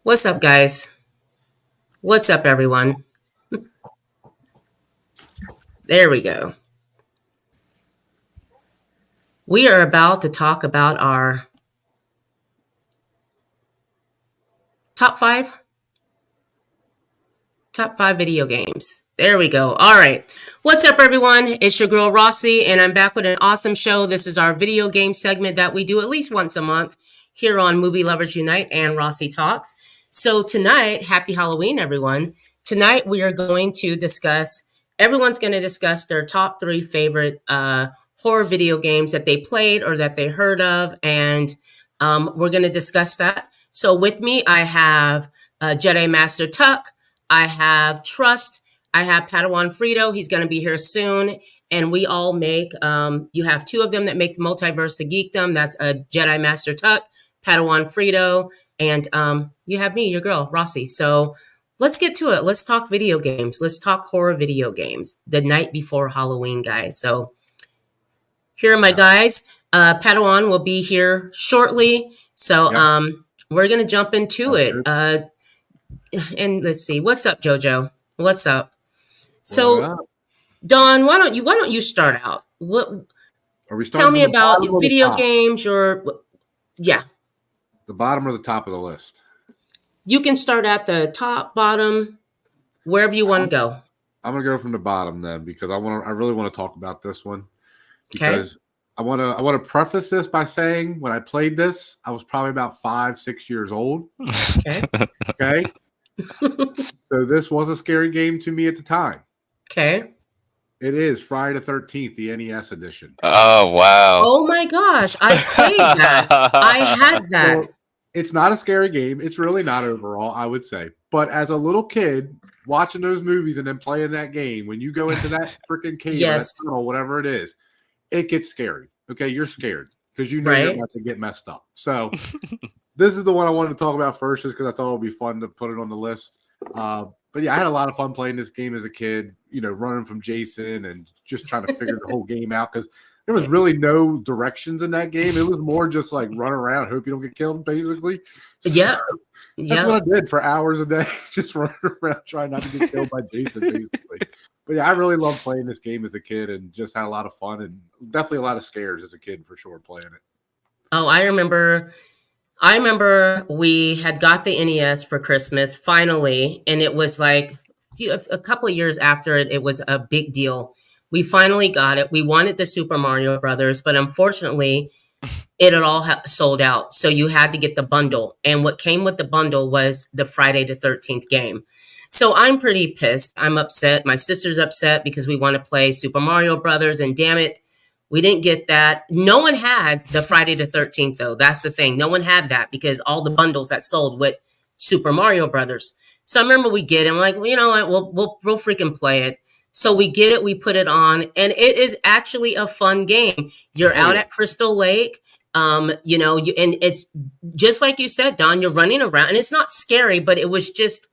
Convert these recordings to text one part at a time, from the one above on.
What's up, guys? What's up, everyone? There we go. We are about to talk about our top five top five video games. There we go. All right. What's up, everyone? It's your girl Rossie, and I'm back with an awesome show. This is our video game segment that we do at least once a month here on Movie Lovers Unite and Rossie Talks. So tonight, happy Halloween, everyone. Tonight we are going to discuss. Everyone's going to discuss their top three favorite horror video games that they played or that they heard of, and we're going to discuss that. So with me, I have Jedi Master Tuck. I have Trust. I have Padawan Frito. He's going to be here soon. And we all make, you have two of them that make Multiverse of Geekdom. That's a Jedi Master Tuck, Padawan Frito. And you have me, your girl, Rossie. So let's get to it. Let's talk video games. Let's talk horror video games the night before Halloween, guys. So here are my guys. Padawan will be here shortly. So we're going to jump into it. And let's see. What's up, Jojo? What's up? So, Don, why don't you start out? What Are we tell me about video games? games or yeah. The bottom or the top of the list? You can start at the top, bottom, wherever you want to go. I'm gonna go from the bottom then because I really want to talk about this one because I want to preface this by saying when I played this, I was probably about 5-6 years old. Okay. So this was a scary game to me at the time. Okay. It is Friday the 13th, the NES edition. Oh, wow. Oh my gosh, I played that. I had that. Well, it's not a scary game. It's really not overall, I would say. But as a little kid, watching those movies and then playing that game, when you go into that freaking cave or that tunnel, whatever it is, it gets scary. Okay, you're scared because you know you're about to get messed up. So this is the one I wanted to talk about first just because I thought it would be fun to put it on the list. But yeah, I had a lot of fun playing this game as a kid, running from Jason and just trying to figure the whole game out because there was really no directions in that game. It was more just like run around, hope you don't get killed, basically. So that's what I did for hours a day, just running around trying not to get killed by Jason, basically. But yeah, I really loved playing this game as a kid and just had a lot of fun and definitely a lot of scares as a kid for sure playing it. Oh, I remember we had got the NES for Christmas finally, and it was like a couple of years after it was a big deal. We finally got it. We wanted the Super Mario Brothers, but unfortunately, it had all sold out. So you had to get the bundle. And what came with the bundle was the Friday the 13th game. So I'm pretty pissed. I'm upset. My sister's upset because we want to play Super Mario Brothers. And damn it, we didn't get that. No one had the Friday the 13th, though. That's the thing. No one had that because all the bundles that sold with Super Mario Brothers. So I remember we get it. I'm like, well, you know what? We'll freaking play it. So we get it, we put it on, and it is actually a fun game. You're out at Crystal Lake, and it's just like you said, Don, you're running around, and it's not scary, but it was just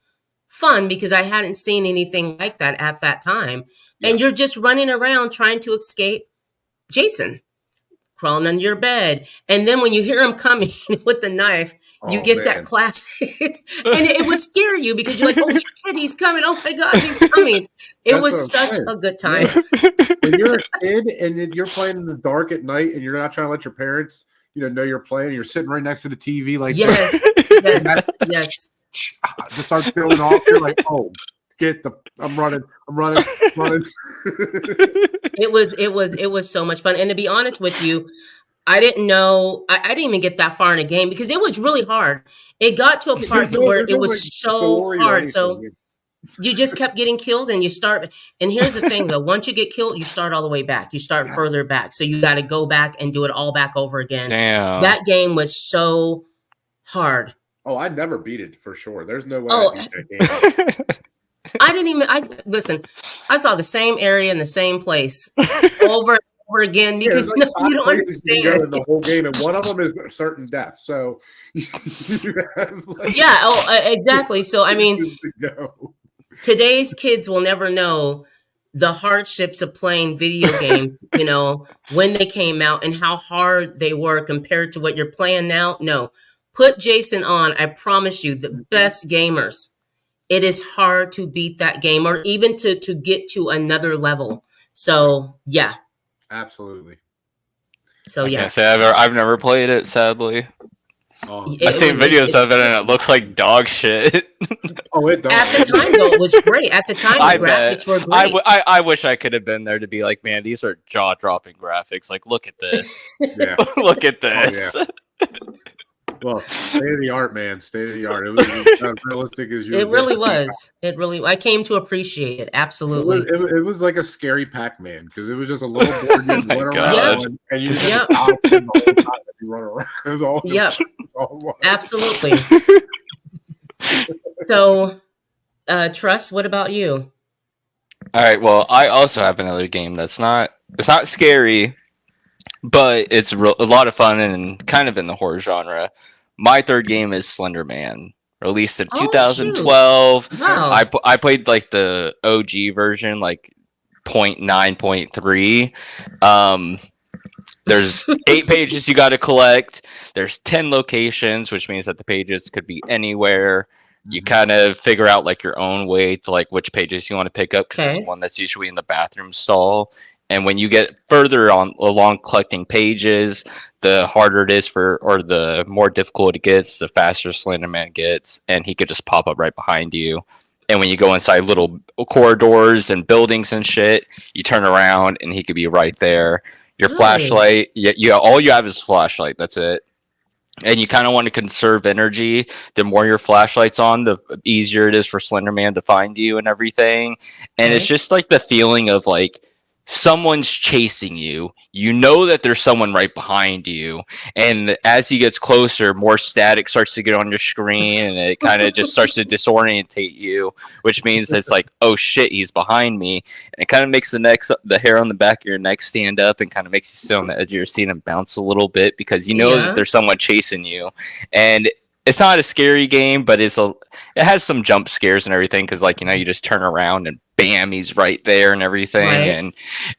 fun because I hadn't seen anything like that at that time. Yeah. And you're just running around trying to escape Jason, crawling under your bed. And then when you hear him coming with the knife, you get that classic. And it would scare you because you're like, oh shit, he's coming. Oh my gosh, he's coming. It was such a good time. When you're a kid and then you're playing in the dark at night and you're not trying to let your parents, know you're playing, you're sitting right next to the TV like yes. Just starts going off. You're like, oh, I'm running. It was so much fun. And to be honest with you, I didn't know, I didn't even get that far in a game because it was really hard. It got to a part where it was so hard. So you just kept getting killed and you start. And here's the thing though, once you get killed, you start all the way back. You start further back. So you got to go back and do it all back over again. Damn. That game was so hard. Oh, I never beat it for sure. There's no way I beat that game. Listen, I saw the same area in the same place over and over again because you don't understand. You go in the whole game, and one of them is a certain death. So, exactly. So, I mean, today's kids will never know the hardships of playing video games, when they came out and how hard they were compared to what you're playing now. No. Put Jason on. I promise you, the best gamers. It is hard to beat that game, or even to get to another level. So yeah. Absolutely. So I can't yeah. say I've never played it, sadly. Oh, I've seen videos It's of it and it looks like dog shit. oh, it does. at the time though, it was great. At the time, I the bet. graphics were great. I wish I could have been there to be like, man, these are jaw dropping graphics. Like, look at this. Yeah. Look at this. Oh, yeah. Well, state of the art, man. State of the art. It was as realistic as you. It really was. It really. I came to appreciate it. Absolutely. It was like a scary Pac-Man because it was just a little board you Oh my run God. around and you just Yep. the whole time that you run around. It was all. Yep. all it was. Absolutely. So, Trust, what about you? All right. Well, I also have another game that's not. It's not scary, but it's a lot of fun and kind of in the horror genre. My third game is Slender Man, released in Oh, 2012. Wow. I played like the OG version, like 0.9.3. There's 8 pages you got to collect. There's 10 locations, which means that the pages could be anywhere. You kind of figure out like your own way to like which pages you want to pick up, because there's one that's usually in the bathroom stall. And when you get further on along collecting pages, the harder it is or the more difficult it gets, the faster Slenderman gets, and he could just pop up right behind you. And when you go inside little corridors and buildings and shit, you turn around and he could be right there. Your flashlight, all you have is a flashlight. That's it. And you kind of want to conserve energy. The more your flashlight's on, the easier it is for Slenderman to find you and everything. And it's just like the feeling of like someone's chasing you. You know that there's someone right behind you. And as he gets closer, more static starts to get on your screen and it kind of just starts to disorientate you, which means it's like, oh shit, he's behind me. And it kind of makes the hair on the back of your neck stand up and kind of makes you sit on the edge of your seat and bounce a little bit because you know that there's someone chasing you. And it's not a scary game, but it has some jump scares and everything because, like, you know, you just turn around and bam, he's right there and everything, and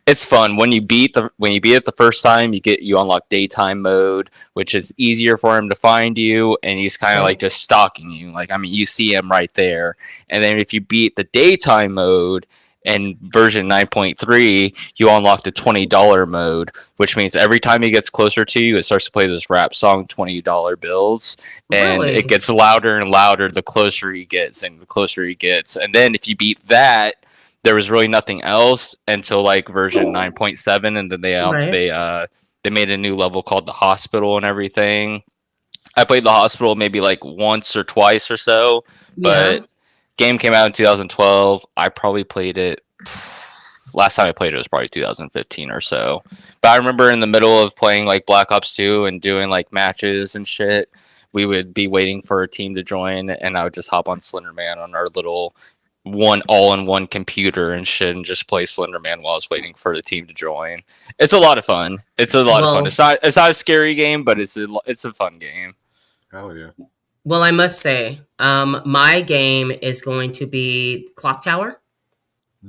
it's fun. When you beat it the first time, you unlock daytime mode, which is easier for him to find you, and he's kind of like just stalking you. Like, I mean, you see him right there, and then if you beat the daytime mode. And version 9.3, you unlock the $20 mode, which means every time he gets closer to you, it starts to play this rap song, $20 bills. And it gets louder and louder the closer he gets and the closer he gets. And then if you beat that, there was really nothing else until like version 9.7. And then they made a new level called the hospital and everything. I played the hospital maybe like once or twice or so, but game came out in 2012. I probably played it. Last time I played it was probably 2015 or so. But I remember in the middle of playing like Black Ops 2 and doing like matches and shit, we would be waiting for a team to join, and I would just hop on Slenderman on our little all-in-one computer and shit, and just play Slenderman while I was waiting for the team to join. It's a lot of fun. It's a lot of fun. It's not a scary game, but it's a fun game. Hell yeah. Well, I must say, my game is going to be Clock Tower.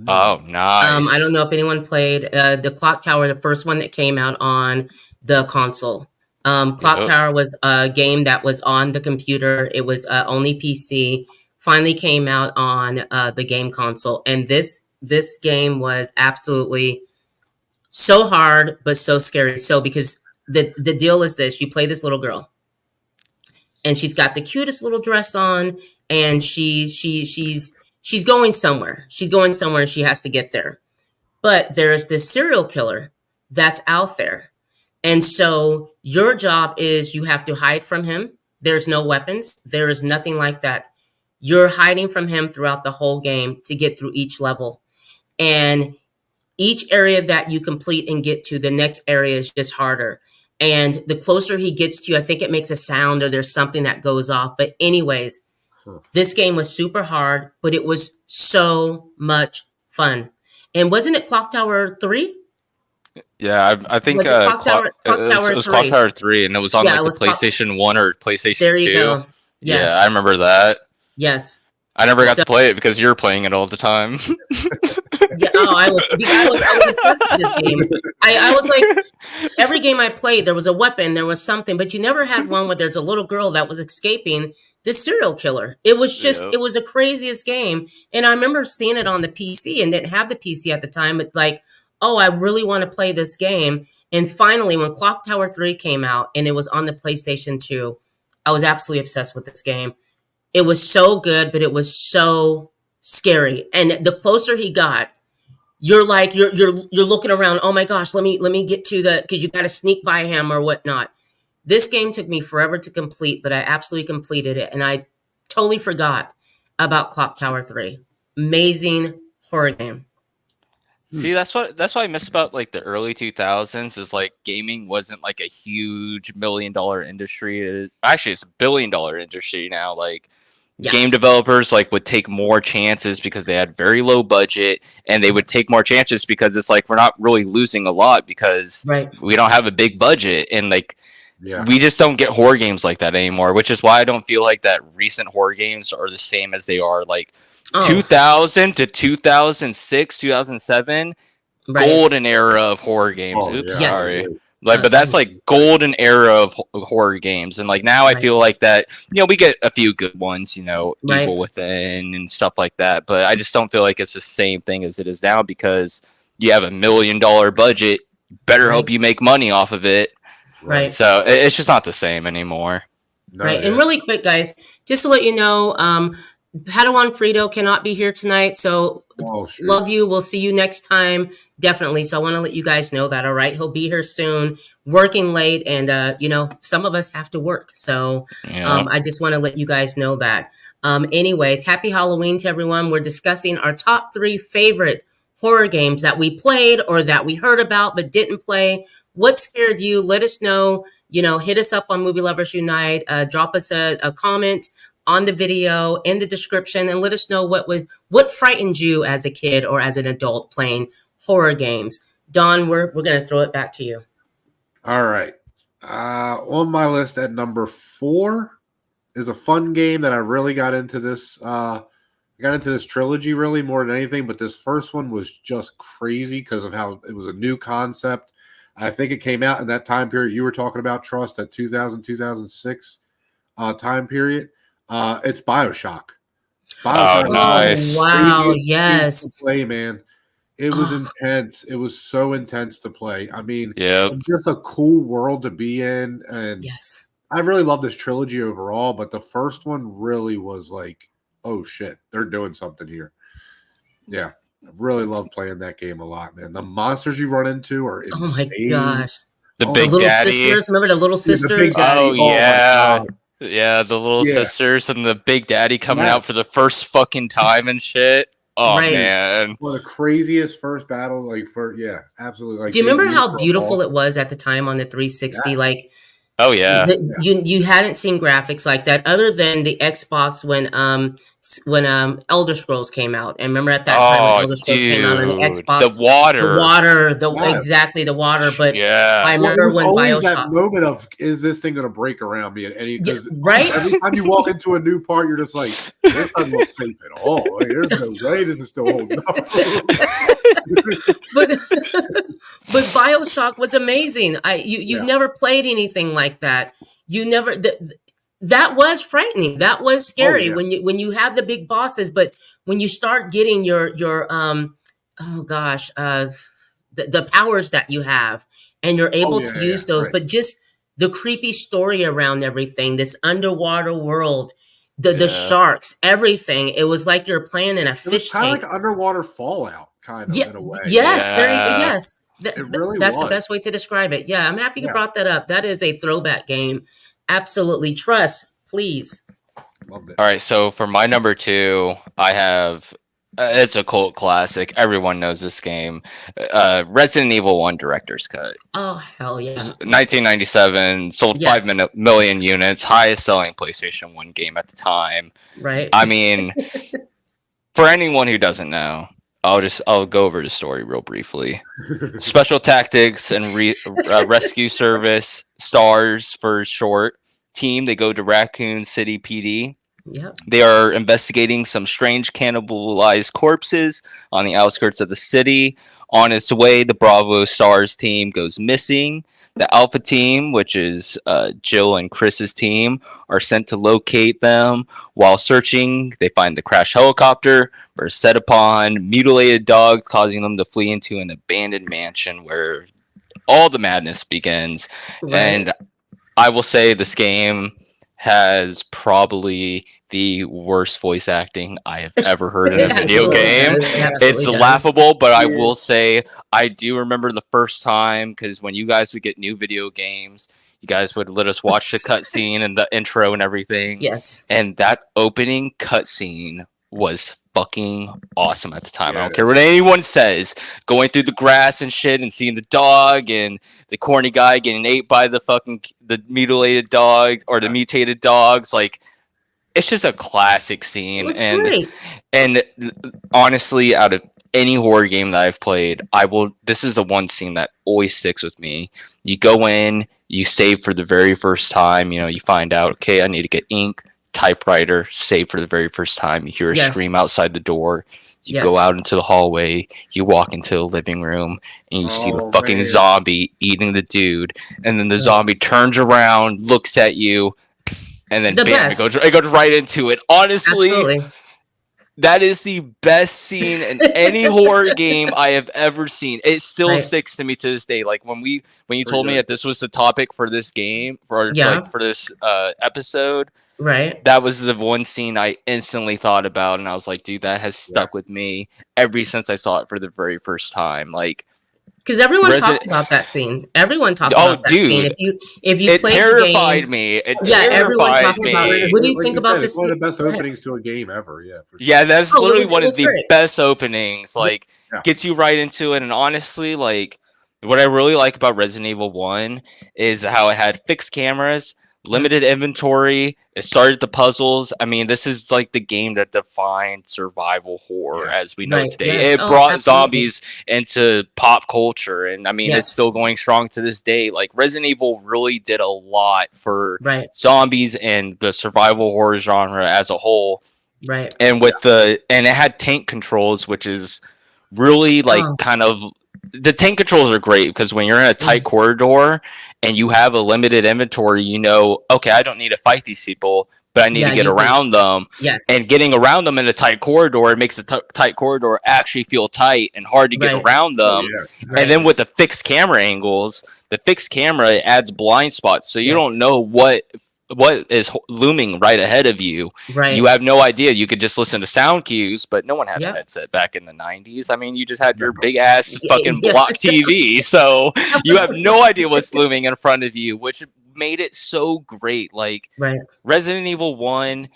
Oh, nice. I don't know if anyone played the Clock Tower, the first one that came out on the console. Clock Tower was a game that was on the computer. It was only PC. Finally came out on the game console, and this game was absolutely so hard, but so scary. So because the deal is this: you play this little girl. And she's got the cutest little dress on, and she's going somewhere. She's going somewhere, and she has to get there. But there's this serial killer that's out there, and so your job is you have to hide from him. There's no weapons. There is nothing like that. You're hiding from him throughout the whole game to get through each level, and each area that you complete and get to, the next area is just harder. And the closer he gets to you, I think it makes a sound or there's something that goes off. But anyways, this game was super hard, but it was so much fun. And wasn't it Clock Tower 3? Yeah, I think Clock Tower it was Clock Tower 3, and it was on like the PlayStation 1 or PlayStation 2. There you go. Yes. Yeah, I remember that. Yes. I never got to play it because you were playing it all the time. Yeah, Oh, I was obsessed with this game. I was like, every game I played, there was a weapon, there was something, but you never had one where there's a little girl that was escaping this serial killer. It was just, Yep. it was the craziest game. And I remember seeing it on the PC and didn't have the PC at the time, but like, oh, I really want to play this game. And finally, when Clock Tower 3 came out and it was on the PlayStation 2, I was absolutely obsessed with this game. It was so good, but it was so scary. And the closer he got, you're like you're looking around. Oh my gosh, let me get to the, because you got to sneak by him or whatnot. This game took me forever to complete, but I absolutely completed it, and I totally forgot about Clock Tower 3. Amazing horror game. See, that's what I miss about like the early 2000s is like gaming wasn't like a huge $1 million industry. Actually, it's $1 billion industry now. Like game developers like would take more chances because they had very low budget, and they would take more chances because it's like we're not really losing a lot because we don't have a big budget, and like we just don't get horror games like that anymore, which is why I don't feel like that recent horror games are the same as they are like 2000 to 2006, 2007, golden era of horror games. Sorry. Like, but that's like golden era of horror games, and like now I feel like that, you know, we get a few good ones, you know, Evil Within and stuff like that, but I just don't feel like it's the same thing as it is now because you have $1 million budget, better hope you make money off of it, so it's just not the same anymore. And really quick, guys, just to let you know, Padawan Frito cannot be here tonight, so love you. We'll see you next time, definitely. So I want to let you guys know that, all right? He'll be here soon, working late, and you know, some of us have to work, so I just want to let you guys know that. Anyways, happy Halloween to everyone. We're discussing our top 3 favorite horror games that we played or that we heard about but didn't play. What scared you? Let us know. You know, hit us up on Movie Lovers Unite. Drop us a comment on the video in the description and let us know what frightened you as a kid or as an adult playing horror games. Don, we're going to throw it back to you. All right. On my list at number 4 is a fun game that I really got into this. Got into this trilogy really more than anything, but this first one was just crazy because of how it was a new concept. I think it came out in that time period you were talking about, Trust, that 2000, 2006 time period. It's BioShock. Oh, nice. Wow, yes. To play, man. It was intense. It was so intense to play. I mean, it's just a cool world to be in. And I really love this trilogy overall, but the first one really was like, oh shit, they're doing something here. Yeah. I really love playing that game a lot, man. The monsters you run into are insane. Oh my gosh. The Big little Daddy. Sisters. Remember the little sisters? Oh yeah. Yeah, the little sisters and the Big Daddy coming out for the first fucking time and shit. Oh man. One of the craziest first battle, absolutely. Like, do you remember how beautiful it was at the time on the 360? Like, oh yeah. You hadn't seen graphics like that other than the Xbox when Elder Scrolls came out. And remember at that time when Elder Scrolls came out on the Xbox, the water, exactly the water. But I remember when always BioShock. That moment of, is this thing going to break around me at any? Right. Every time you walk into a new part, you're just like, this doesn't look safe at all. Like, there's no way this is still holding up. But BioShock was amazing. You never played anything like that. You never that was frightening. That was scary when you have the big bosses, but when you start getting your the powers that you have and you're able to use those, but just the creepy story around everything, this underwater world, the sharks, everything. It was like you're playing in a fish tank. Like underwater Fallout, kind of in a way. Yes, really that's the best way to describe it. Yeah, I'm happy you brought that up. That is a throwback game. Absolutely. Trust, please. Loved it. All right, so for my number 2, I have it's a cult classic. Everyone knows this game. Resident Evil 1 Director's Cut. Oh, hell yeah. 1997, sold 5 million units, highest selling PlayStation 1 game at the time. Right. I mean, for anyone who doesn't know, I'll go over the story real briefly. Special Tactics and Rescue Service, STARS for short, team. They go to Raccoon City PD Yep. They are investigating some strange cannibalized corpses on the outskirts of the city. On its way, the Bravo Stars team goes missing. The Alpha team, which is Jill and Chris's team, are sent to locate them. While searching, they find the crashed helicopter, are set upon mutilated dogs, causing them to flee into an abandoned mansion where all the madness begins. Right. And I will say this game has probably the worst voice acting I have ever heard in a video game. It's laughable, but I will say I do remember the first time, because when you guys would get new video games, you guys would let us watch the cutscene and the intro and everything. Yes. And that opening cutscene was fucking awesome at the time. I don't care what anyone says. Going through the grass and shit and seeing the dog and the corny guy getting ate by the mutilated dog or the mutated dogs, like, it's just a classic scene. It was great. And honestly, out of any horror game that I've played, this is the one scene that always sticks with me. You go in, you save for the very first time, you find out, okay, I need to get ink, typewriter, save for the very first time. You hear a scream outside the door. You go out into the hallway, you walk into the living room, and you see the fucking zombie eating the dude, and then the zombie turns around, looks at you, and then bam, it goes right into it. Honestly, absolutely. That is the best scene in any horror game I have ever seen. It still sticks to me to this day. Like when you told me that this was the topic for this game, for this episode, right? That was the one scene I instantly thought about, and I was like, dude, that has stuck with me ever since I saw it for the very first time. Like, because everyone talked about that scene. Everyone talked about that scene. If you played terrified the game, me. It everyone terrified talking about it. What do you think about this? One of the best openings to a game ever. Yeah. Yeah, that's literally one of the best openings. Like, gets you right into it. And honestly, like, what I really like about Resident Evil 1 is how it had fixed cameras, limited inventory. It started the puzzles. I mean, this is like the game that defined survival horror as we know it today. Yes. It brought zombies into pop culture, and I mean, it's still going strong to this day. Like, Resident Evil really did a lot for zombies and the survival horror genre as a whole. Right. And and it had tank controls, which is really like kind of. The tank controls are great because when you're in a tight corridor and you have a limited inventory, okay, I don't need to fight these people, but I need to get around them. Yes. And getting around them in a tight corridor, it makes the tight corridor actually feel tight and hard to get around them. And then with the fixed camera angles, the fixed camera adds blind spots, so you don't know what is looming right ahead of you. Right. You have no idea. You could just listen to sound cues, but no one had a headset back in the 90s. I mean, you just had your big ass fucking block TV, so you have no idea what's looming in front of you, which made it so great. Like, Resident Evil 1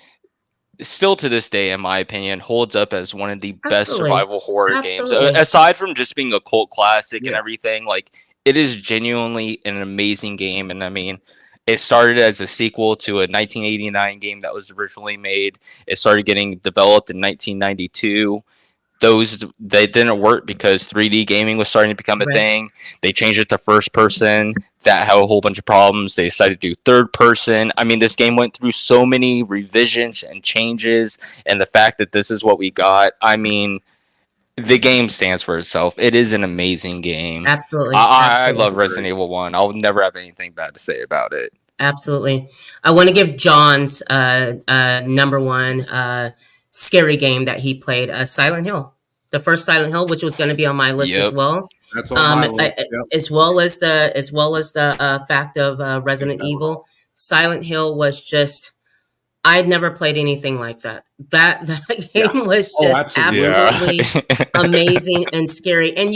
still to this day, in my opinion, holds up as one of the best survival horror games. Aside from just being a cult classic and everything, like, it is genuinely an amazing game. And I mean, it started as a sequel to a 1989 game that was originally made. It started getting developed in 1992. They didn't work because 3D gaming was starting to become a thing. They changed it to first person. That had a whole bunch of problems. They decided to do third person. I mean, this game went through so many revisions and changes, and the fact that this is what we got, I mean, the game stands for itself. It is an amazing game. Absolutely. I love Resident Evil 1. I'll never have anything bad to say about it. Absolutely. I want to give John's number one scary game that he played, Silent Hill. The first Silent Hill, which was going to be on my list as well. That's on my list. As well as the fact of Resident Evil. Silent Hill was just, I'd never played anything like that. That game was just absolutely amazing and scary. And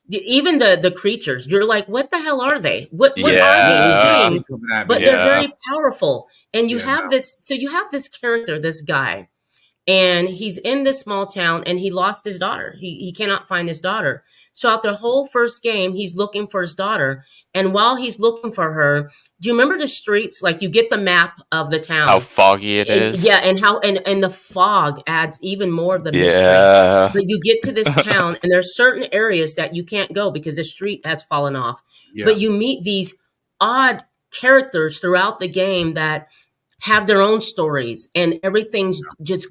even the creatures, you're like, what the hell are they? What are these things? But they're very powerful. And you have this character, this guy, and he's in this small town and he lost his daughter. He cannot find his daughter. So out the whole first game, he's looking for his daughter. And while he's looking for her, do you remember the streets? Like, you get the map of the town. How foggy it is. Yeah, and the fog adds even more of the mystery. But you get to this town, and there's certain areas that you can't go because the street has fallen off. Yeah. But you meet these odd characters throughout the game that have their own stories, and everything's just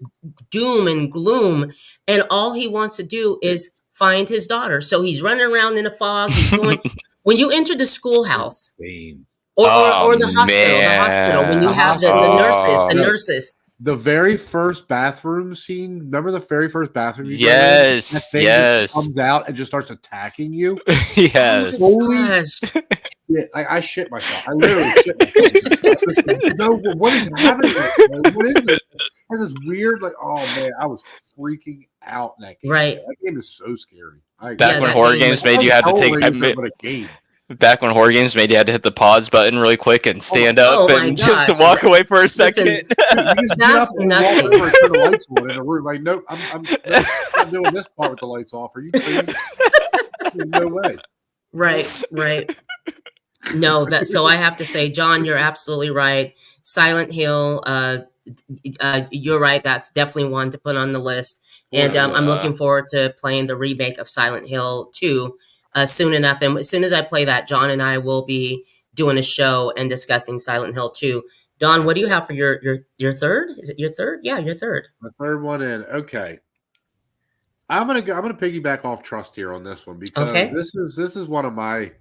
doom and gloom, and all he wants to do is find his daughter. So he's running around in the fog. He's going when you enter the schoolhouse Oh or the hospital when you have the nurses, Oh. the nurses. The very first bathroom scene. Remember the very first bathroom? Yes, that thing yes. just comes out and just starts attacking you. Yes. Holy Gosh. shit! I shit myself. I literally shit myself. No, what is happening? What is this? This is weird. Like, oh man, I was freaking out in that game. Right. That game is so scary. Back when horror games made you had to take. But a game. Back when horror games made you had to hit the pause button really quick and stand up and just walk away for a second. Listen, that's nothing. Turn the lights on in a room. Like, nope, I'm not doing this part with the lights off. Are you crazy? No way. Right. No, so I have to say, John, you're absolutely right. Silent Hill, you're right. That's definitely one to put on the list. And I'm looking forward to playing the remake of Silent Hill 2 soon enough. And as soon as I play that, John and I will be doing a show and discussing Silent Hill 2. Don, what do you have for your third? Is it your third? Yeah, your third. My third one in. Okay. I'm gonna piggyback off Trust here on this one because this is one of my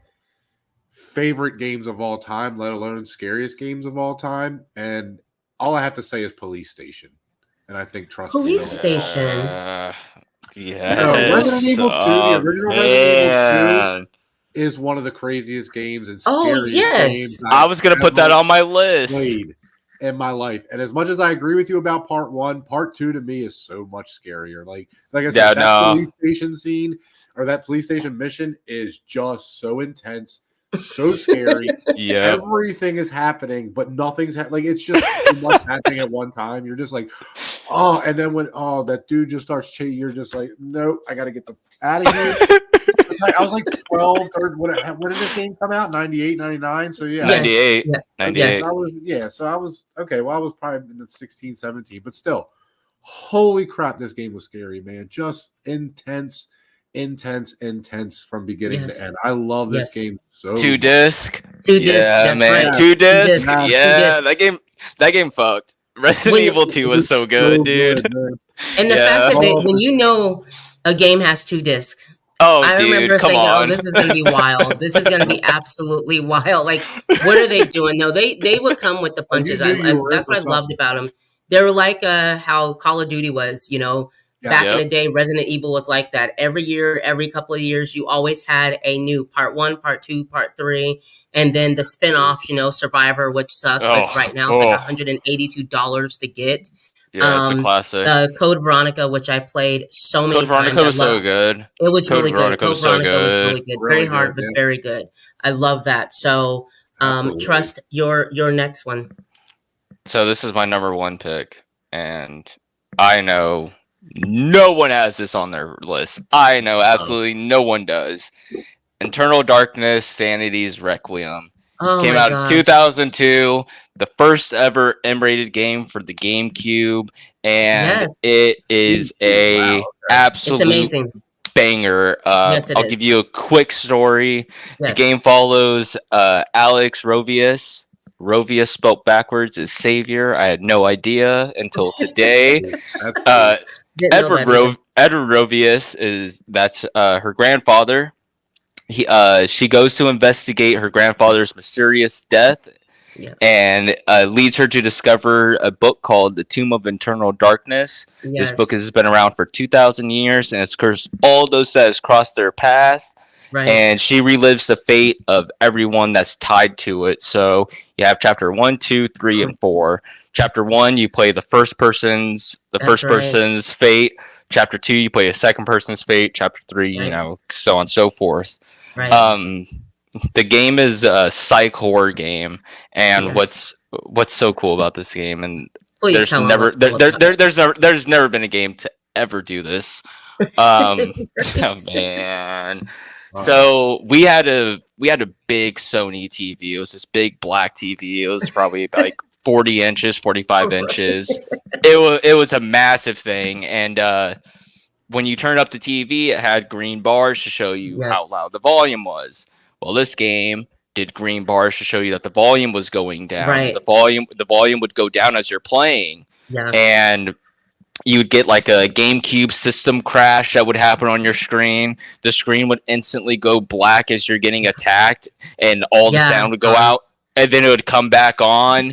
favorite games of all time, let alone scariest games of all time. And all I have to say is Police Station. And I think Trust Police Station. Yes. Resident Evil 2, the original Resident Evil 2 is one of the craziest games and scariest games I was going to put that on my list. Played in my life. And as much as I agree with you about part 1, part 2 to me is so much scarier. Like I said, that police station scene or that police station mission is just so intense, so scary. Everything is happening, but nothing's like it's just too much happening at one time. You're just like, oh, and then when that dude just starts chasing, you're just like, nope, I gotta get the out of here. I was like 12, 13, when did this game come out? 98, 99? So yeah. 98. Yes. 98. So I was okay, well I was probably in the 16, 17, but still, holy crap, this game was scary, man. Just intense from beginning to end. I love this game so 2 disc. 2 disc. Yeah, man. Right. 2 disc. Yeah, that game fucked. Resident Evil 2 was so good, dude. And the fact that when you know a game has 2 discs. I remember thinking, on. This is going to be wild. This is going to be absolutely wild. Like, what are they doing? No, they would come with the punches. That's what I loved about them. They were like how Call of Duty was, back in the day. Resident Evil was like that. Every year, every couple of years, you always had a new part 1, part 2, part 3, and then the spinoff, Survivor, which sucked. But right now it's like $182 to get. Yeah, it's a classic. Code Veronica, which I played so many times. Code Veronica was so good. It was really good. Code Veronica was really good. Very hard, but very good. I love that. So, Trust your next one. So this is my number 1 pick, and I know no one has this on their list. I know absolutely no one does. Eternal Darkness, Sanity's Requiem. Came out in 2002, the first ever M-rated game for the GameCube, and it is a absolute banger. I'll give you a quick story. The game follows Alex Rovius. Rovius spelled backwards is Savior. I had no idea until today. Edward Rovius that's her grandfather. She goes to investigate her grandfather's mysterious death and leads her to discover a book called The Tomb of Eternal Darkness. This book has been around for 2,000 years, and it's cursed all those that has crossed their path. Right. And she relives the fate of everyone that's tied to it. So you have chapter 1, 2, 3, and 4. Chapter 1, you play the first person's fate. Chapter 2, you play a second person's fate. Chapter 3, so on and so forth. Right. The game is a psych horror game, and what's so cool about this game, and there's never been a game to ever do this. Man. So we had a big Sony TV. It was this big black TV. It was probably like 40 inches, 45 inches. It was a massive thing, and when you turned up the TV, it had green bars to show you how loud the volume was. Well, this game did green bars to show you that the volume was going down. Right. The volume would go down as you're playing. Yeah. And you would get like a GameCube system crash that would happen on your screen. The screen would instantly go black as you're getting attacked, and all the sound would go out, and then it would come back on.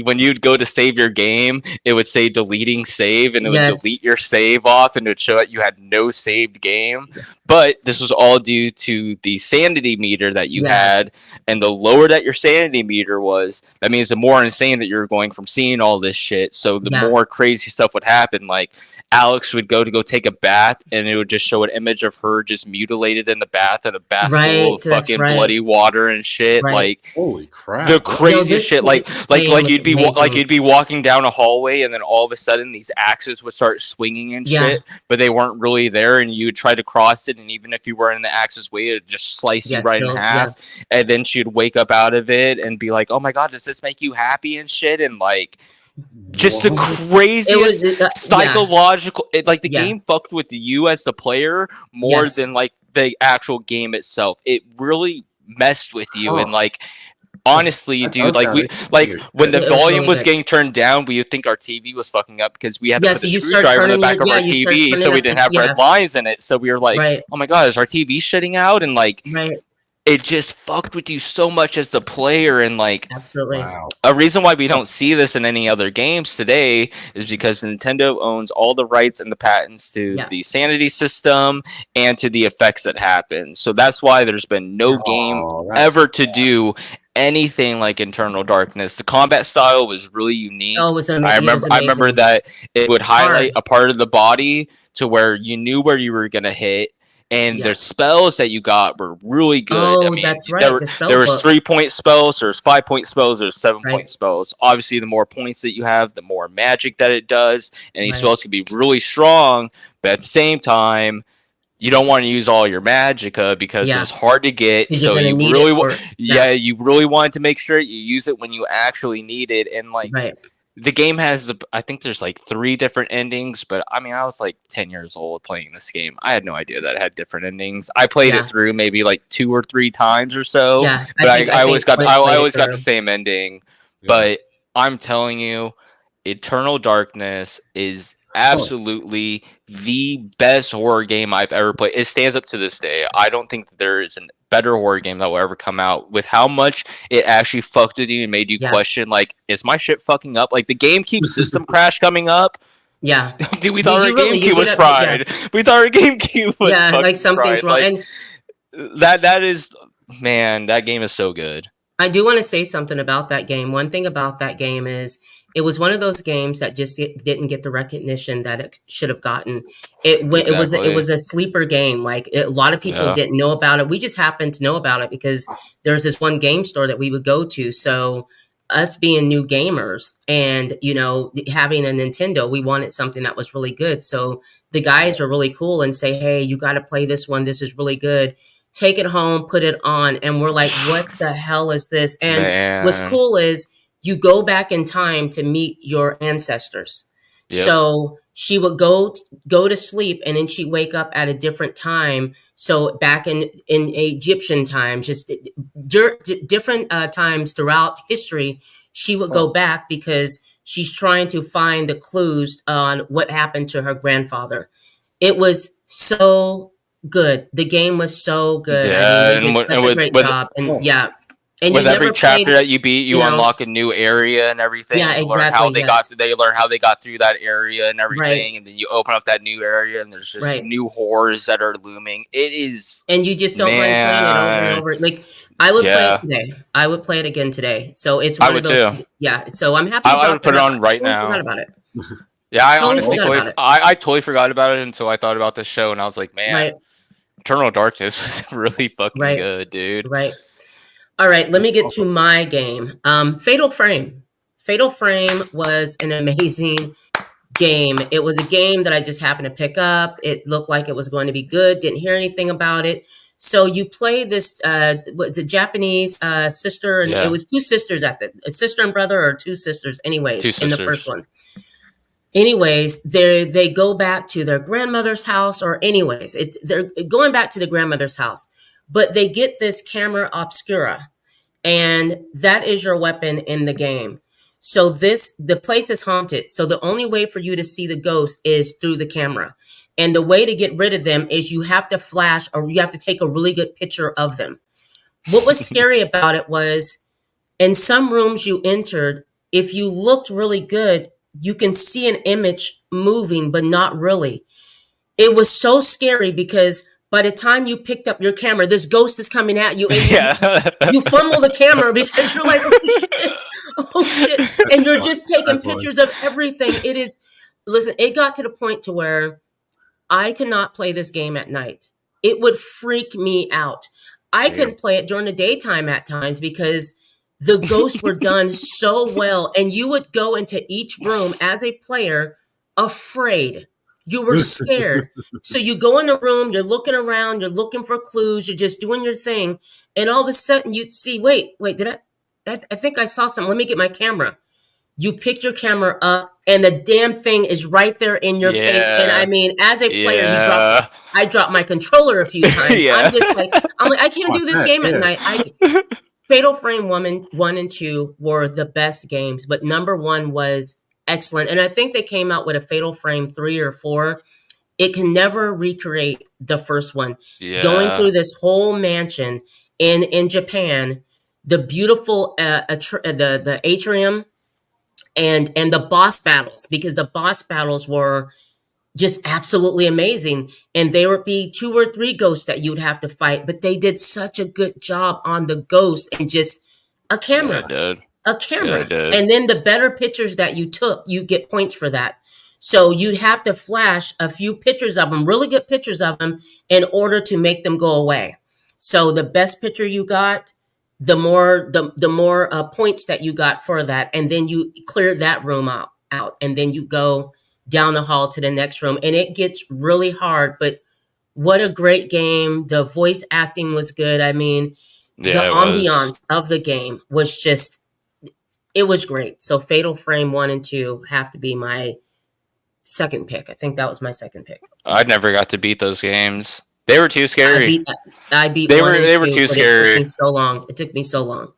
When you'd go to save your game, it would say deleting save, and it would delete your save off, and it would show that you had no saved game. But this was all due to the sanity meter that you had, and the lower that your sanity meter was, that means the more insane that you're going from seeing all this shit. So the more crazy stuff would happen. Like Alex would go take a bath, and it would just show an image of her just mutilated in the bath, and a bath full of fucking bloody water and shit. Like, holy crap, the craziest shit. Like you'd be walking down a hallway, and then all of a sudden these axes would start swinging and shit, but they weren't really there, and you would try to cross it, and even if you were in the axe's way, it would just slice you right in half. And then she'd wake up out of it and be like, "Oh my god, does this make you happy?" and shit, and like just the craziest psychological. Like the game fucked with you as the player more than like the actual game itself. It really messed with you, and like. Honestly, dude, when the volume was getting turned down, we would think our TV was fucking up because we had to put the screwdriver in the back of our TV so we didn't have red lines in it. So we were like, oh my god, is our TV shutting out? And like, it just fucked with you so much as the player. And like, absolutely, a reason why we don't see this in any other games today is because Nintendo owns all the rights and the patents to the sanity system and to the effects that happen. So that's why there's been no game ever to do anything like Internal Darkness. The combat style was really unique. Oh, it was amazing. I remember that it would highlight a part of the body to where you knew where you were gonna hit, and the spells that you got were really good. Oh, I mean, that's right. There was 3-point spells, there's 5-point spells, there's 7-point spells. Obviously, the more points that you have, the more magic that it does, and these spells can be really strong. But at the same time, you don't want to use all your magicka because it's hard to get. So you really wanted to make sure you use it when you actually need it. And like the game has, I think there's like 3 different endings. But I mean, I was like 10 years old playing this game. I had no idea that it had different endings. I played it through maybe like 2 or 3 times or so. Yeah, but I always got the same ending. Yeah. But I'm telling you, Eternal Darkness is absolutely the best horror game I've ever played. It stands up to this day. I don't think that there is a better horror game that will ever come out with how much it actually fucked with you and made you question, like, is my shit fucking up? Like the GameCube system crash coming up. Yeah. Dude, we thought our GameCube was fried. We thought our GameCube was like something's wrong. Like, and that is, man, that game is so good. I do want to say something about that game. One thing about that game is it was one of those games that just didn't get the recognition that it should have gotten. It was a sleeper game. Like a lot of people didn't know about it. We just happened to know about it because there's this one game store that we would go to. So us being new gamers and, you know, having a Nintendo, we wanted something that was really good. So the guys are really cool and say, hey, you got to play this one. This is really good. Take it home, put it on. And we're like, what the hell is this? And what's cool is you go back in time to meet your ancestors. Yep. So she would go to sleep and then she'd wake up at a different time. So back in Egyptian times, just different times throughout history, she would go back because she's trying to find the clues on what happened to her grandfather. It was so good. The game was so good. Yeah, I mean, they did such a great job. And and with every chapter that you beat, you unlock a new area and everything. Yeah, exactly. They learn how they got through that area and everything, and then you open up that new area and there's just new horrors that are looming. It is, and you just don't mind playing it over and over. Like I would play it today. I would play it again today. So it's one of those. Too. Yeah. So I'm happy. I would put it on right now. I forgot about it. Yeah, I honestly I totally forgot about it until I thought about this show, and I was like, man, Eternal Darkness was really fucking good, dude. Right. All right, let me get to my game. Fatal Frame. Fatal Frame was an amazing game. It was a game that I just happened to pick up. It looked like it was going to be good. Didn't hear anything about it. So you play this, was it Japanese sister? And it was 2 sisters a sister and brother, or 2 sisters anyways, in the first one. Anyways, they go back to their grandmother's house, or anyways, they're going back to the grandmother's house. but they get this camera obscura, and that is your weapon in the game. So the place is haunted. So the only way for you to see the ghost is through the camera. And the way to get rid of them is you have to flash, or you have to take a really good picture of them. What was scary about it was, in some rooms you entered, if you looked really good, you can see an image moving, but not really. It was so scary because by the time you picked up your camera, this ghost is coming at you, and you fumble the camera because you're like, oh shit, and you're just taking pictures of everything. Listen, it got to the point to where I cannot play this game at night. It would freak me out. I couldn't play it during the daytime at times because the ghosts were done so well, and you would go into each room as a player afraid. You were scared. So you go in the room, you're looking around, you're looking for clues, you're just doing your thing, and all of a sudden you'd see, wait, I think I saw something. Let me get my camera. You pick your camera up, and the damn thing is right there in your face. And I mean, as a player, I dropped my controller a few times. I'm just like, I can't do this game at night. Fatal Frame 1 and 2 were the best games, but number 1 was excellent. And I think they came out with a Fatal Frame 3 or 4. It can never recreate the first one. Yeah. Going through this whole mansion in Japan, the beautiful the atrium, and the boss battles, because the boss battles were just absolutely amazing. And there would be 2 or 3 ghosts that you'd have to fight, but they did such a good job on the ghost, and just a camera. Yeah, a camera. And then the better pictures that you took, you get points for that. So you'd have to flash a few pictures of them, really good pictures of them, in order to make them go away. So the best picture you got, the more points that you got for that. And then you clear that room out, and then you go down the hall to the next room. And it gets really hard, but what a great game. The voice acting was good. I mean, the ambiance of the game was just, it was great. So Fatal Frame 1 and 2 have to be my second pick. I think that was my second pick. I never got to beat those games. They were too scary. I beat they were too scary. It took me so long.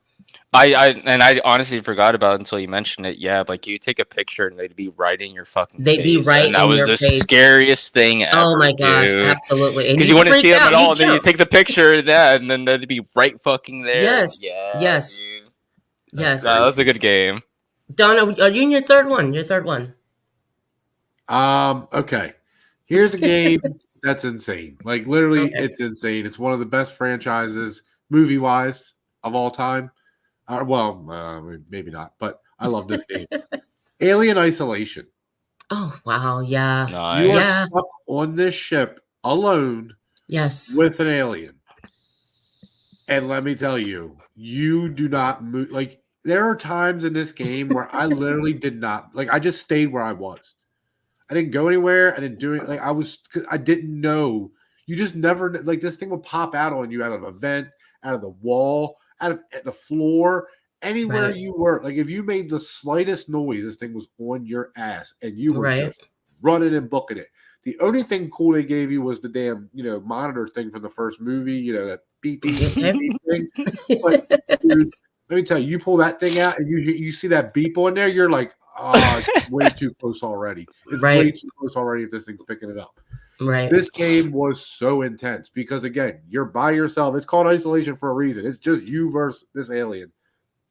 I honestly forgot about it until you mentioned it. Yeah, like you take a picture and they'd be right in your fucking face. They'd be right in your face. That was the scariest thing ever. Oh my gosh, absolutely. Because you wouldn't see them at all. Then you take the picture and then they'd be right fucking there. Yes. Yeah, yes. Dude. Yes. That was a good game. Donna, are you in your third one? Okay. Here's a game that's insane. Like literally, it's insane. It's one of the best franchises, movie-wise, of all time. Maybe not, but I love this game. Alien Isolation. Oh wow, yeah. Nice. You are stuck on this ship alone. Yes. With an alien. And let me tell you, you do not move. Like there are times in this game where I literally did not, like I just stayed where I was. I didn't go anywhere. I didn't do it. Like I didn't know. You just never, like this thing would pop out on you out of a vent, out of the wall, out of the floor, anywhere you were. Like if you made the slightest noise, this thing was on your ass, and you were just running and booking it. The only thing cool they gave you was the damn, monitor thing from the first movie, that beep beep beep thing. But dude, let me tell you, you pull that thing out and you see that beep on there, you're like, oh, it's way too close already. It's way too close already if this thing's picking it up. Right. This game was so intense because, again, you're by yourself. It's called Isolation for a reason. It's just you versus this alien.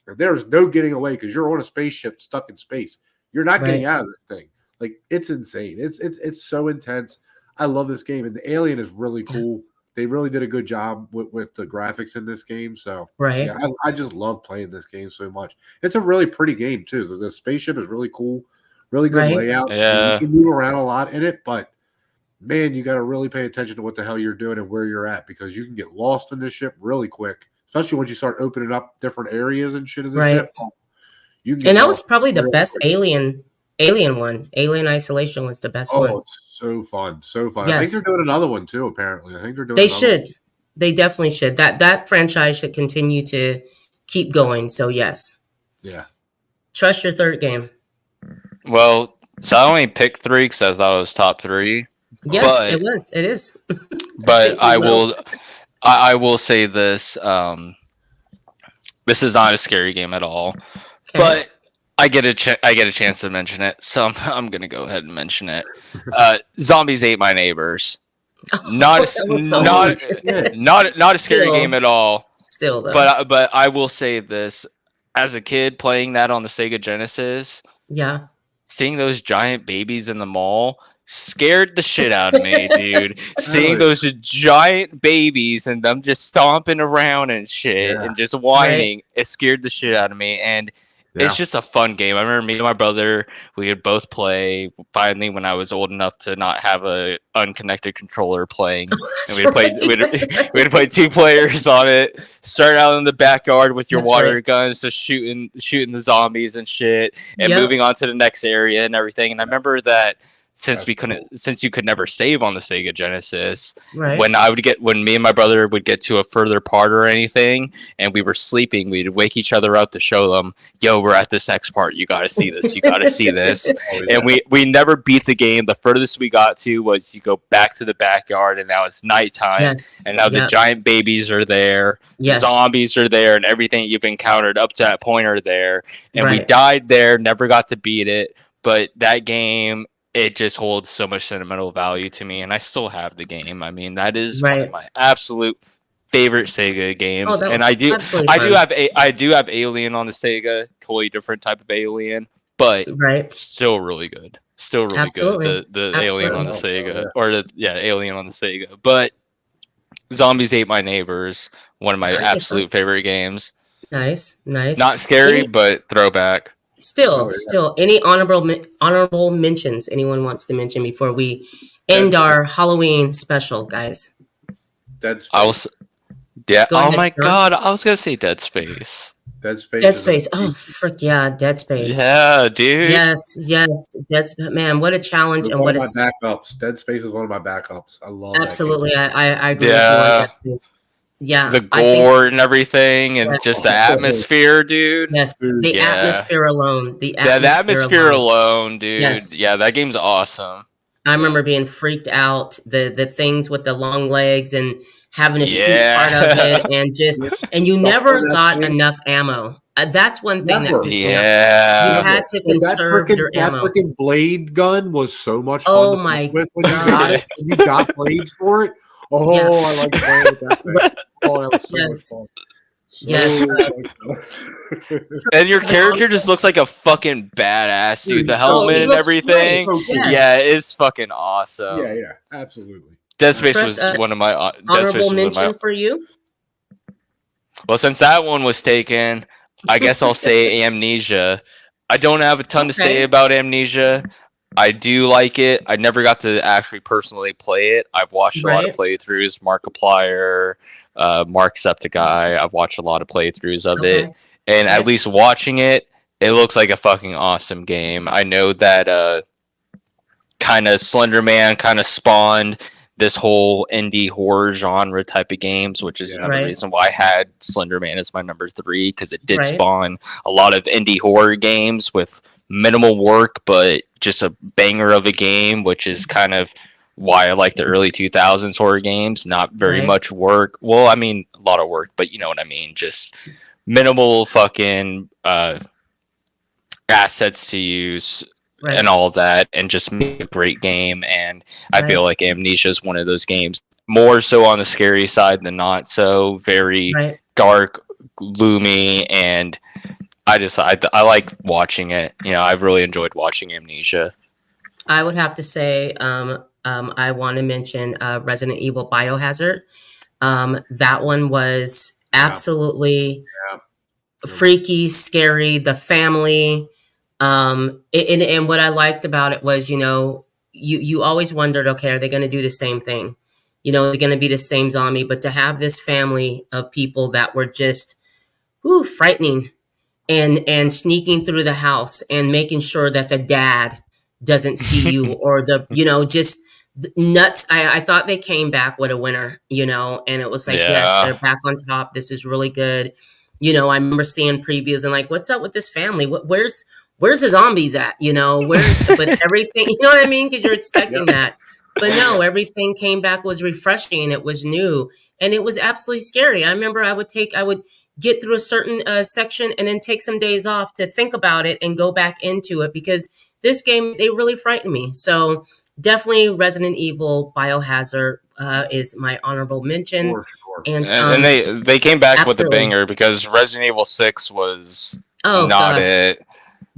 And there's no getting away because you're on a spaceship stuck in space. You're not getting out of this thing. Like, it's insane. It's so intense. I love this game. And the alien is really cool. They really did a good job with the graphics in this game. So, yeah, I just love playing this game so much. It's a really pretty game, too. The spaceship is really cool. Really good layout. Yeah. You can move around a lot in it, but man, you got to really pay attention to what the hell you're doing and where you're at because you can get lost in this ship really quick, especially once you start opening up different areas and shit of the ship. And that was probably the best alien one. Alien Isolation was the best one. Oh, so fun. So fun. Yes. I think they're doing another one too, apparently. I think they're doing They should. One. They definitely should. That franchise should continue to keep going. So, yes. Yeah. Trust your third game. Well, so I only picked 3 because I thought it was top 3. Yes, it is. But I will. I will say this. This is not a scary game at all, but I get a chance to mention it, so I'm gonna go ahead and mention it. Zombies Ate My Neighbors. Not a scary game at all. Still though. But I will say this: as a kid playing that on the Sega Genesis, seeing those giant babies in the mall scared the shit out of me, dude. Seeing those giant babies and them just stomping around and shit and just whining, it scared the shit out of me. And it's just a fun game. I remember me and my brother, we would both play finally when I was old enough to not have a unconnected controller playing. And we'd play 2 players on it. Start out in the backyard with your water guns, just shooting the zombies and shit, and moving on to the next area and everything. And I remember that since you could never save on the Sega Genesis, when me and my brother would get to a further part or anything and we were sleeping, we'd wake each other up to show them, yo, we're at this next part, you gotta see this, you gotta see this. And we never beat the game. The furthest we got to was you go back to the backyard and now it's nighttime, and now the giant babies are there, zombies are there, and everything you've encountered up to that point are there, and we died there, never got to beat it. But that game, it just holds so much sentimental value to me, and I still have the game. I mean, that is one of my absolute favorite Sega games. And I do have Alien on the Sega, totally different type of Alien, but still really good. Still really good. The Alien on the Sega, Alien on the Sega. But Zombies Ate My Neighbors, one of my absolute favorite games. Nice. Not scary, but throwback. Still, any honorable mentions anyone wants to mention before we end our Halloween special, guys? Dead Space. Oh my God, I was gonna say Dead Space. Dead Space. Oh, frick yeah, Dead Space. Yeah, dude. Yes. Man, what a challenge and what a backups. Dead Space is one of my backups. I love. Absolutely, I agree with you on that. Yeah, the gore and everything, and just the atmosphere, dude. Yes, the atmosphere alone. The atmosphere alone, dude. Yes. Yeah, that game's awesome. I remember being freaked out. The things with the long legs and having to shoot part of it, and you never got enough ammo. That's one thing that pissed me off. You had to conserve your ammo. That freaking blade gun was so much fun. Oh my God! When you got blades for it. Oh, yeah. I like playing with that thing. Oh, that was so much fun. And your character just looks like a fucking badass, dude. The helmet and everything. Yeah, it's fucking awesome. Yeah, absolutely. Dead Space was one of my honorable mention for you. Well, since that one was taken, I guess I'll say Amnesia. I don't have a ton to say about Amnesia. I do like it. I never got to actually personally play it. I've watched a lot of playthroughs, Markiplier, Markcepticeye. I've watched a lot of playthroughs of it. And at least watching it, it looks like a fucking awesome game. I know that kind of Slender Man kind of spawned this whole indie horror genre type of games, which is another reason why I had Slender Man as my number 3, because it did spawn a lot of indie horror games with minimal work, but just a banger of a game, which is kind of why I like the early 2000s horror games. Not very much work. Well, I mean, a lot of work, but you know what I mean. Just minimal fucking assets to use and all that, and just make a great game. And I feel like Amnesia is one of those games, more so on the scary side than not so. Very dark, gloomy, and I like watching it. You know, I've really enjoyed watching Amnesia. I would have to say, I want to mention Resident Evil Biohazard. That one was absolutely freaky, scary. The family, and what I liked about it was, you know, you always wondered, okay, are they going to do the same thing? You know, is it going to be the same zombie? But to have this family of people that were just frightening. And sneaking through the house and making sure that the dad doesn't see you, or just nuts. I thought they came back with a winner, you know, and it was like, yes, they're back on top. This is really good. You know, I remember seeing previews and like, what's up with this family? Where's the zombies at? You know, but everything, you know what I mean? Because you're expecting that. But no, everything came back, was refreshing. It was new, and it was absolutely scary. I remember I would get through a certain section and then take some days off to think about it and go back into it, because this game, they really frightened me. So definitely Resident Evil Biohazard is my honorable mention. For sure. And they came back with a banger, because Resident Evil 6 was not it.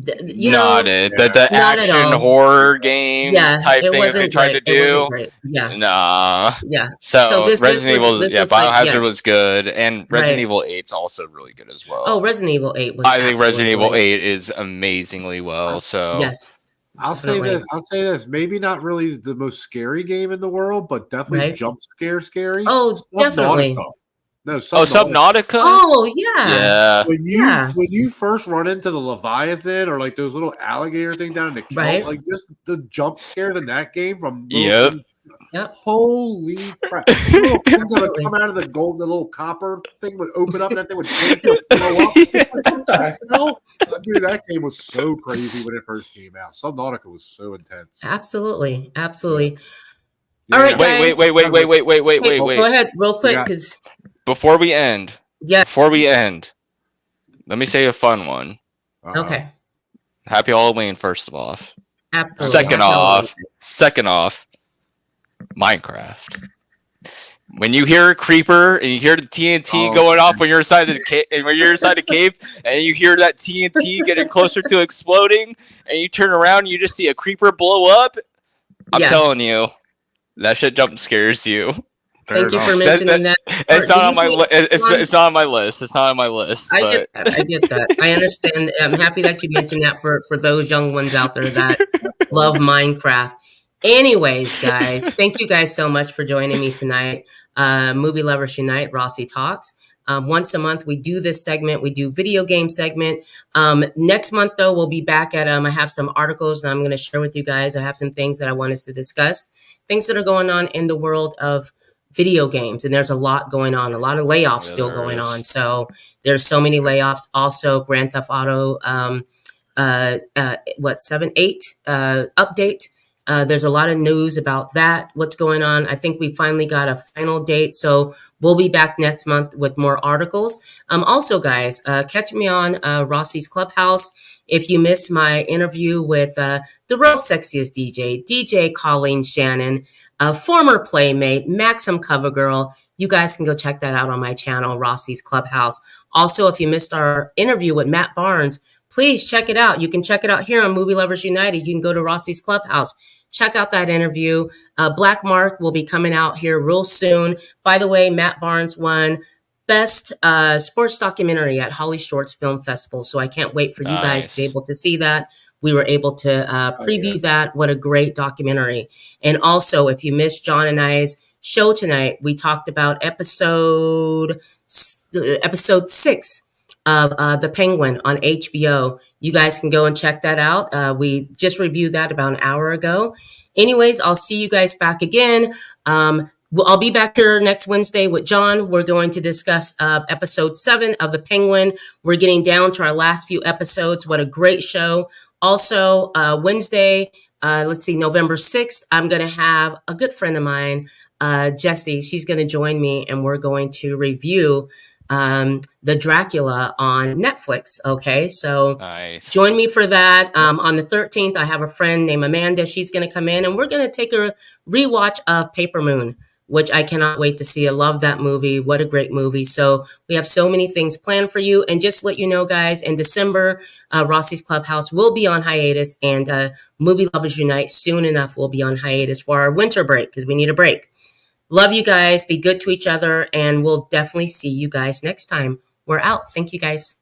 Not the action horror game type thing that they tried to do. Nah. Yeah. So Resident Evil, Biohazard was good, and Resident Evil 8 is also really good as well. Oh, Resident Evil 8 was. I think Resident Evil 8 is amazingly well. So yes. I'll say this. Maybe not really the most scary game in the world, but definitely jump scary. Oh, definitely. No, Subnautica. Oh yeah. When you first run into the Leviathan or like those little alligator things down in the kelp, like just the jump scares in that game from holy crap! The little things that would come out of the little copper thing would open up and that thing would blow up. What the hell? Dude, that game was so crazy when it first came out. Subnautica was so intense. Absolutely. Yeah. All right, guys. Wait. Go ahead, real quick, because before we end, let me say a fun one. Okay. Happy Halloween, first of all. Absolutely. Second off, Minecraft. When you hear a creeper and you hear the TNT going off when you're inside the cave, and you hear that TNT getting closer to exploding, and you turn around and you just see a creeper blow up, I'm telling you, that shit jump scares you. Thank you for mentioning that. It's not on my list. It's not on my list. It's not on my list. I get that. I understand. I'm happy that you mentioned that for those young ones out there that love Minecraft. Anyways, guys, thank you guys so much for joining me tonight. Movie Lovers Unite, Rossie Talks. Once a month, we do this segment. We do video game segment. Next month, though, we'll be back at, I have some articles that I'm going to share with you guys. I have some things that I want us to discuss, things that are going on in the world of video games. And there's a lot going on, a lot of layoffs still going on. So there's so many layoffs. Also, Grand Theft Auto, 7, 8 update. There's a lot of news about that, what's going on. I think we finally got a final date. So we'll be back next month with more articles. Also, guys, catch me on Rossie's Clubhouse. If you missed my interview with the world's sexiest DJ Colleen Shannon, a former playmate, Maxim Covergirl, you guys can go check that out on my channel, Rossie's Clubhouse. Also, if you missed our interview with Matt Barnes, please check it out. You can check it out here on Movie Lovers United. You can go to Rossie's Clubhouse. Check out that interview. Black Mark will be coming out here real soon. By the way, Matt Barnes won Best Sports Documentary at Holly Shorts Film Festival. So I can't wait for you guys to be able to see that. We were able to preview that. What a great documentary. And also, if you missed John and I's show tonight, we talked about episode 6 of The Penguin on HBO. You guys can go and check that out. We just reviewed that about an hour ago. Anyways, I'll see you guys back again. I'll be back here next Wednesday with John. We're going to discuss episode 7 of The Penguin. We're getting down to our last few episodes. What a great show. Also, Wednesday, November 6th, I'm going to have a good friend of mine, Jessie. She's going to join me, and we're going to review the Dracula on Netflix. Okay, so join me for that. On the 13th, I have a friend named Amanda. She's going to come in, and we're going to take a rewatch of Paper Moon, which I cannot wait to see. I love that movie. What a great movie. So we have so many things planned for you. And just to let you know, guys, in December, Rossie's Clubhouse will be on hiatus, and Movie Lovers Unite soon enough will be on hiatus for our winter break, because we need a break. Love you guys. Be good to each other, and we'll definitely see you guys next time. We're out. Thank you, guys.